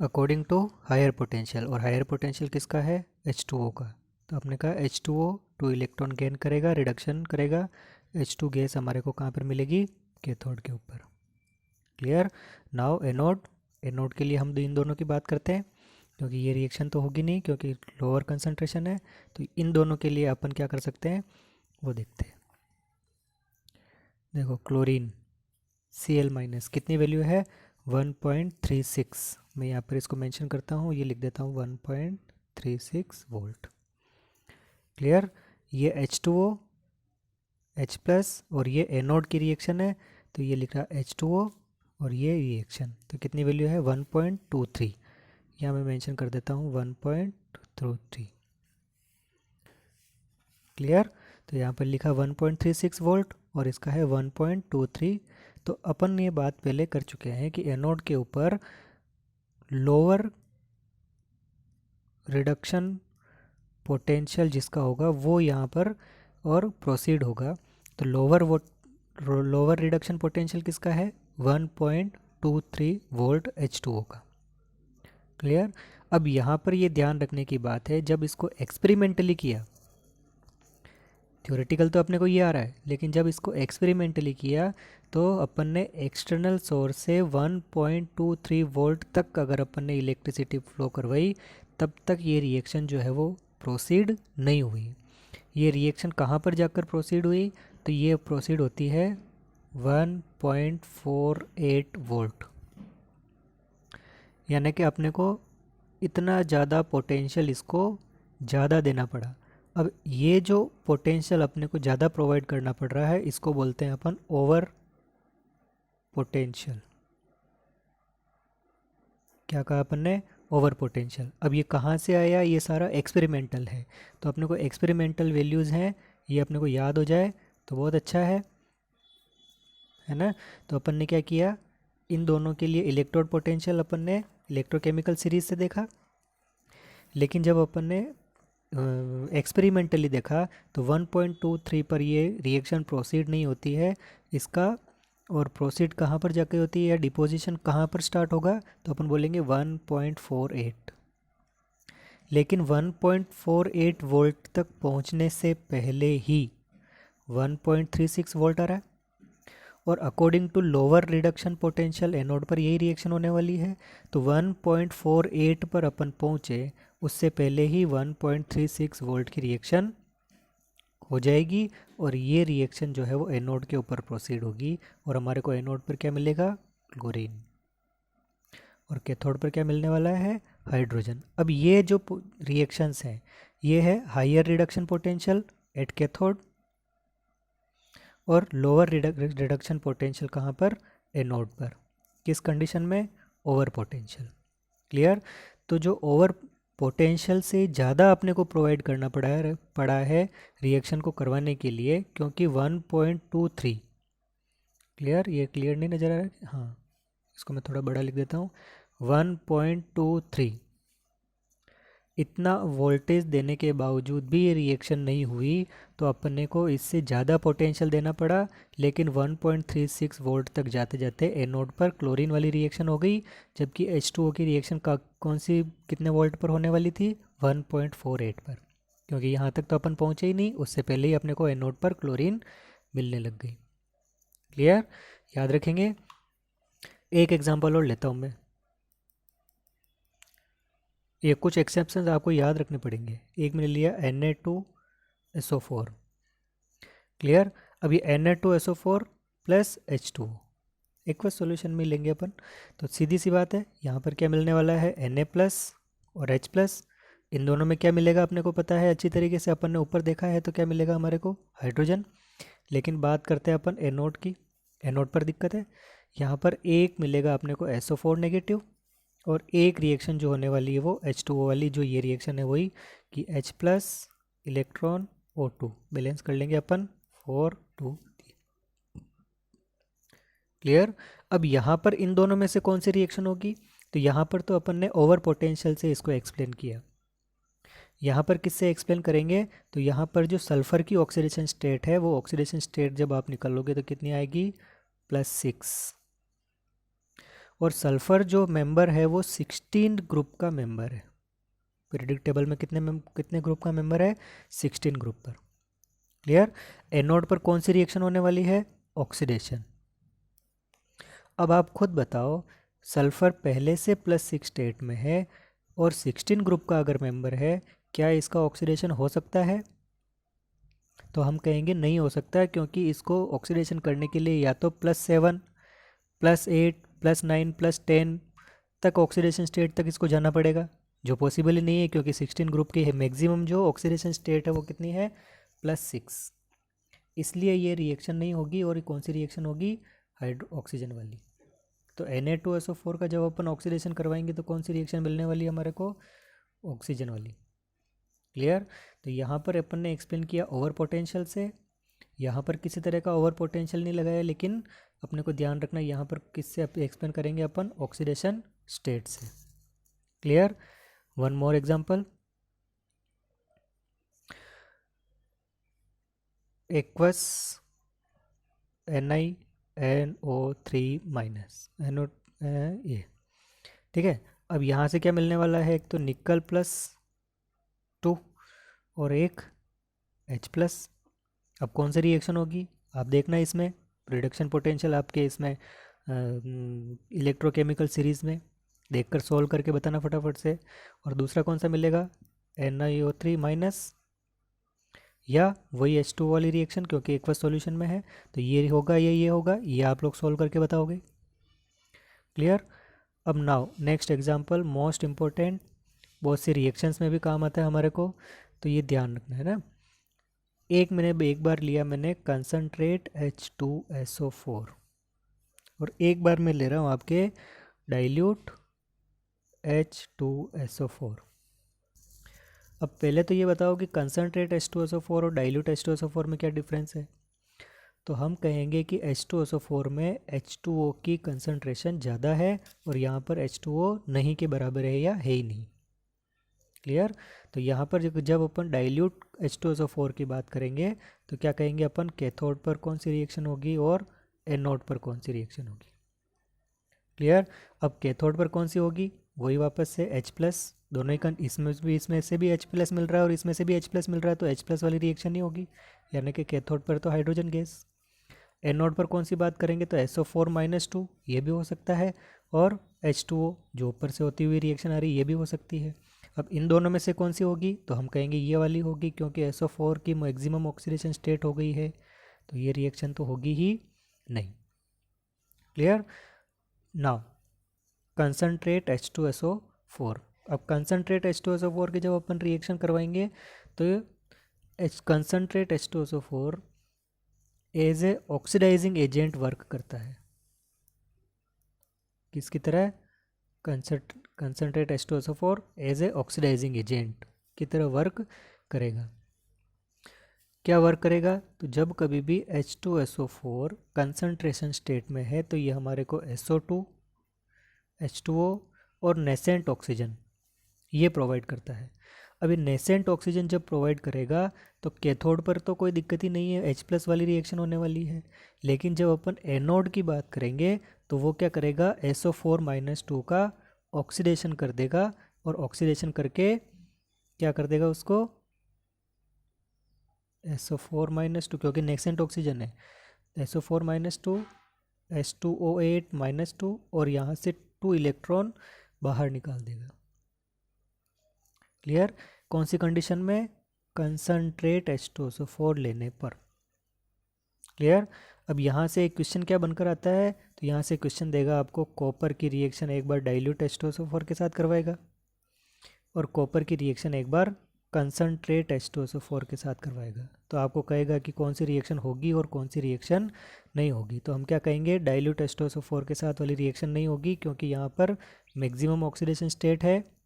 According to hire potential, और higher potential किसका है? H2O का। तो आपने कहा H2O 2 इलेक्ट्रॉन गेन करेगा, रिडक्शन करेगा। H2 गैस हमारे को कहाँ पर मिलेगी? कैथोड के ऊपर। क्लियर। नाउ एनोड, एनोड के लिए हम इन दोनों की बात करते हैं, क्योंकि ये रिएक्शन तो होगी नहीं क्योंकि लोअर कंसंट्रेशन है। तो इन दोनों के लिए अपन क्या कर सकते हैं वो देखते हैं। देखो क्लोरीन Cl- कितनी वैल्यू है? 1.36। मैं यहाँ पर इसको मेंशन करता हूँ, ये लिख देता हूँ 1.36 वोल्ट। क्लियर। ये H2O H प्लस और ये एनोड की रिएक्शन है, तो ये लिख रहा H2O और ये रिएक्शन, तो कितनी वैल्यू है? 1.23। यहाँ मैं मेंशन कर देता हूँ 1.23। क्लियर। तो यहाँ पर लिखा 1.36 वोल्ट और इसका है 1.23। तो अपन ये बात पहले कर चुके हैं कि एनोड के ऊपर लोअर रिडक्शन पोटेंशियल जिसका होगा वो यहाँ पर और प्रोसीड होगा। तो लोअर रिडक्शन पोटेंशियल किसका है? 1.23 वोल्ट H2O का। क्लियर। अब यहाँ पर ये ध्यान रखने की बात है, जब इसको एक्सपेरिमेंटली किया, थ्योरेटिकल तो अपने को ये आ रहा है, लेकिन जब इसको एक्सपेरिमेंटली किया तो अपन ने एक्सटर्नल सोर्स से 1.23 वोल्ट तक अगर अपन ने इलेक्ट्रिसिटी फ्लो करवाई, तब तक ये रिएक्शन जो है वो प्रोसीड नहीं हुई। ये रिएक्शन कहाँ पर जाकर प्रोसीड हुई? तो ये प्रोसीड होती है 1.48 वोल्ट, यानी कि अपने को इतना ज़्यादा पोटेंशियल इसको ज़्यादा देना पड़ा। अब ये जो पोटेंशियल अपने को ज़्यादा प्रोवाइड करना पड़ रहा है, इसको बोलते हैं अपन ओवर पोटेंशियल। क्या कहा अपन ने? Over potential. अब ये कहाँ से आया? ये सारा एक्सपेरिमेंटल है, तो अपने को एक्सपेरिमेंटल वैल्यूज़ हैं, ये अपने को याद हो जाए तो बहुत अच्छा है ना। तो अपन ने क्या किया, इन दोनों के लिए इलेक्ट्रोड पोटेंशियल अपन ने इलेक्ट्रोकेमिकल सीरीज से देखा, लेकिन जब अपन ने एक्सपेरिमेंटली देखा तो 1.23 पर ये रिएक्शन प्रोसीड नहीं होती है इसका। और प्रोसीड कहाँ पर जाके होती है, या डिपोजिशन कहाँ पर स्टार्ट होगा? तो अपन बोलेंगे 1.48। लेकिन 1.48 वोल्ट तक पहुँचने से पहले ही 1.36 वोल्ट आ रहा है, और according to lower reduction potential anode पर यही रिएक्शन होने वाली है। तो 1.48 पर अपन पहुँचे उससे पहले ही 1.36 वोल्ट की रिएक्शन हो जाएगी, और ये रिएक्शन जो है वो एनोड के ऊपर प्रोसीड होगी, और हमारे को एनोड पर क्या मिलेगा? क्लोरीन। और कैथोड पर क्या मिलने वाला है? हाइड्रोजन। अब ये जो रिएक्शंस हैं, ये है higher reduction potential at cathode और लोअर रिडक्शन पोटेंशियल कहाँ पर? एनोड पर। किस कंडीशन में? Over potential. क्लियर। तो जो ओवर पोटेंशियल से ज़्यादा अपने को प्रोवाइड करना पड़ा है रिएक्शन को करवाने के लिए, क्योंकि 1.23। क्लियर। ये क्लियर नहीं नज़र आ रहा है? हाँ, इसको मैं थोड़ा बड़ा लिख देता हूँ। 1.23 इतना वोल्टेज देने के बावजूद भी ये रिएक्शन नहीं हुई, तो अपने को इससे ज़्यादा पोटेंशियल देना पड़ा, लेकिन 1.36 वोल्ट तक जाते जाते एनोड पर क्लोरीन वाली रिएक्शन हो गई, जबकि H2O की रिएक्शन का कौन सी कितने वोल्ट पर होने वाली थी? 1.48 पर, क्योंकि यहाँ तक तो अपन पहुँचे ही नहीं, उससे पहले ही अपने को एनोड पर क्लोरीन मिलने लग गई। क्लियर। याद रखेंगे। एक एग्जाम्पल और लेता हूँ मैं, ये कुछ एक्सेप्शंस आपको याद रखने पड़ेंगे। एक मैंने लिया Na2SO4। क्लियर। अब ये Na2SO4 plus H2O aqueous solution में लेंगे अपन, तो सीधी सी बात है, यहाँ पर क्या मिलने वाला है? Na प्लस और H प्लस। इन दोनों में क्या मिलेगा अपने को पता है अच्छी तरीके से, अपन ने ऊपर देखा है, तो क्या मिलेगा हमारे को? हाइड्रोजन। लेकिन बात करते हैं अपन एनोड की। एनोड पर दिक्कत है, यहाँ पर एक मिलेगा अपने को SO4 नेगेटिव, और एक रिएक्शन जो होने वाली है वो H2O वाली, जो ये रिएक्शन है वही कि H plus electron O2 balance कर लेंगे अपन 4 2। क्लियर। अब यहाँ पर इन दोनों में से कौन सी रिएक्शन होगी? तो यहाँ पर तो अपन ने ओवर पोटेंशियल से इसको एक्सप्लेन किया, यहाँ पर किससे एक्सप्लेन करेंगे? तो यहाँ पर जो सल्फर की ऑक्सीडेशन स्टेट है, वो ऑक्सीडेशन स्टेट जब आप निकालोगे तो कितनी आएगी? +6। और सल्फ़र जो मेंबर है वो 16 ग्रुप का मेंबर है। पीरियोडिक टेबल में कितने ग्रुप का मेंबर है? 16 ग्रुप पर। क्लियर? एनोड पर कौन सी रिएक्शन होने वाली है? ऑक्सीडेशन। अब आप खुद बताओ, सल्फ़र पहले से +6 स्टेट में है और 16 ग्रुप का अगर मेंबर है, क्या इसका ऑक्सीडेशन हो सकता है? तो हम कहेंगे नहीं हो सकता, क्योंकि इसको ऑक्सीडेशन करने के लिए या तो +7 +8 +9 +10 तक ऑक्सीडेशन स्टेट तक इसको जाना पड़ेगा, जो पॉसिबल ही नहीं है, क्योंकि 16 ग्रुप की है मैक्सिमम जो ऑक्सीडेशन स्टेट है वो कितनी है? +6। इसलिए ये रिएक्शन नहीं होगी। और कौन सी रिएक्शन होगी? हाइड्रो ऑक्सीजन वाली। तो Na2SO4 का जब अपन ऑक्सीडेशन करवाएंगे तो कौन सी रिएक्शन मिलने वाली है हमारे को? ऑक्सीजन वाली। क्लियर? तो यहाँ पर अपन ने एक्सप्लेन किया ओवर पोटेंशियल से। यहाँ पर किसी तरह का ओवर पोटेंशियल नहीं लगाया, लेकिन अपने को ध्यान रखना यहाँ पर किससे एक्सप्लेन करेंगे अपन? ऑक्सीडेशन स्टेट से। Clear? One more example, aqueous NiNO3 minus NO ये। ठीक है, अब यहाँ से क्या मिलने वाला है? एक तो निकल +2 और एक H+। अब कौन सी रिएक्शन होगी आप देखना, इसमें रिडक्शन पोटेंशियल आपके इसमें इलेक्ट्रोकेमिकल सीरीज़ में देखकर सॉल्व करके बताना फटाफट से। और दूसरा कौन सा मिलेगा? NiO3 माइनस, या वही H2 वाली रिएक्शन, क्योंकि एक्वस सॉल्यूशन में है तो ये होगा, ये होगा, ये आप लोग सॉल्व करके बताओगे। क्लियर? अब now next example, most important, बहुत सी रिएक्शंस में भी काम आता है हमारे को, तो ये ध्यान रखना है ना। एक बार लिया मैंने कंसनट्रेट H2SO4 और एक बार मैं ले रहा हूँ आपके डाइल्यूट H2SO4। अब पहले तो ये बताओ कि कंसनट्रेट H2SO4 और डाइल्यूट H2SO4 में क्या डिफरेंस है? तो हम कहेंगे कि H2SO4 में H2O की कंसनट्रेशन ज़्यादा है और यहाँ पर H2O नहीं के बराबर है या है ही नहीं। क्लियर? तो यहाँ पर जब अपन डाइल्यूट H2SO4 की बात करेंगे तो क्या कहेंगे अपन? कैथोड पर कौन सी रिएक्शन होगी और एनोड पर कौन सी रिएक्शन होगी। क्लियर? अब कैथोड पर कौन सी होगी? वही वापस से H+, दोनों ही इसमें से भी H+ मिल रहा है और इसमें से भी H+ मिल रहा है, तो H+ वाली रिएक्शन ही होगी, यानी कि कैथोड पर तो हाइड्रोजन गैस। एनोड पर कौन सी बात करेंगे तो SO4-2 ये भी हो सकता है, और H2O जो ऊपर से होती हुई रिएक्शन आ रही है ये भी हो सकती है। अब इन दोनों में से कौन सी होगी? तो हम कहेंगे ये वाली होगी, क्योंकि SO4 की मैक्सिमम ऑक्सीडेशन स्टेट हो गई है, तो ये रिएक्शन तो होगी ही नहीं। क्लियर? Now concentrate H2SO4। अब कंसनट्रेट H2SO4 की जब अपन रिएक्शन करवाएंगे तो concentrate H2SO4 as a oxidising agent work करता है। किसकी तरह? Concentrate H2SO4 as a oxidising agent की तरह वर्क करेगा। क्या वर्क करेगा? तो जब कभी भी H2SO4 कंसनट्रेशन स्टेट में है तो ये हमारे को SO2 H2O और नेसेंट ऑक्सीजन ये प्रोवाइड करता है। अभी नेसेंट ऑक्सीजन जब प्रोवाइड करेगा तो कैथोड पर तो कोई दिक्कत ही नहीं है, H+ वाली रिएक्शन होने वाली है, लेकिन जब अपन एनोड की बात करेंगे तो वो क्या करेगा? SO4-2 का ऑक्सीडेशन कर देगा, और ऑक्सीडेशन करके क्या कर देगा उसको? SO4-2, क्योंकि नेसेंट ऑक्सीजन है, SO4-2 H2O8-2 और यहाँ से 2 इलेक्ट्रॉन बाहर निकाल देगा। क्लियर? कौन सी कंडीशन में? कंसनट्रेट H2SO4 लेने पर। क्लियर? अब यहाँ से एक क्वेश्चन क्या बनकर आता है? तो यहाँ से क्वेश्चन देगा आपको कॉपर की रिएक्शन एक बार डाइल्यूट H2SO4 के साथ करवाएगा और कॉपर की रिएक्शन एक बार कंसनट्रेट H2SO4 के साथ करवाएगा, तो आपको कहेगा कि कौन सी रिएक्शन होगी और कौन सी रिएक्शन नहीं होगी। तो हम क्या कहेंगे? डाइल्यूट H2SO4 के साथ वाली रिएक्शन नहीं होगी, क्योंकि यहाँ पर मैक्सिमम ऑक्सीडेशन स्टेट है